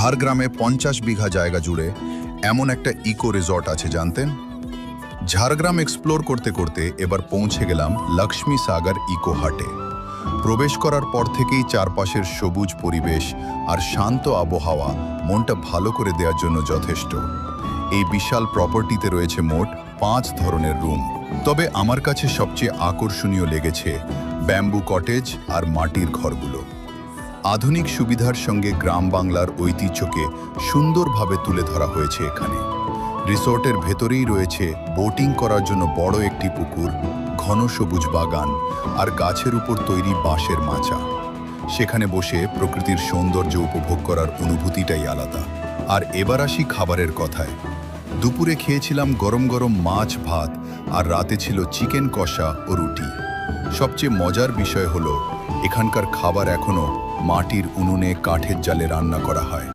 ঝাড়গ্রামে 50 বিঘা জায়গা জুড়ে এমন একটা ইকো রিসর্ট আছে, জানতেন? ঝাড়গ্রাম এক্সপ্লোর করতে করতে এবার পৌঁছে গেলাম লক্ষ্মী সাগর ইকো হাটে। প্রবেশ করার পর থেকেই চারপাশের সবুজ পরিবেশ আর শান্ত আবহাওয়া মনটা ভালো করে দেওয়ার জন্য যথেষ্ট। এই বিশাল প্রপার্টিতে রয়েছে মোট 5 ধরনের রুম। তবে আমার কাছে সবচেয়ে আকর্ষণীয় লেগেছে ব্যাম্বু কটেজ আর মাটির ঘরগুলো। আধুনিক সুবিধার সঙ্গে গ্রাম বাংলার ঐতিহ্যকে সুন্দরভাবে তুলে ধরা হয়েছে এখানে। রিসোর্টের ভেতরেই রয়েছে বোটিং করার জন্য বড় একটি পুকুর, ঘন সবুজ বাগান আর গাছের উপর তৈরি বাঁশের মাচা। সেখানে বসে প্রকৃতির সৌন্দর্য উপভোগ করার অনুভূতিটাই আলাদা। আর এবার আসি খাবারের কথায়। দুপুরে খেয়েছিলাম গরম গরম মাছ ভাত, আর রাতে ছিল চিকেন কষা ও রুটি। সবচেয়ে মজার বিষয় হলো এখানকার খাবার এখনো মাটির উনুনে কাঠের জালে রান্না করা হয়।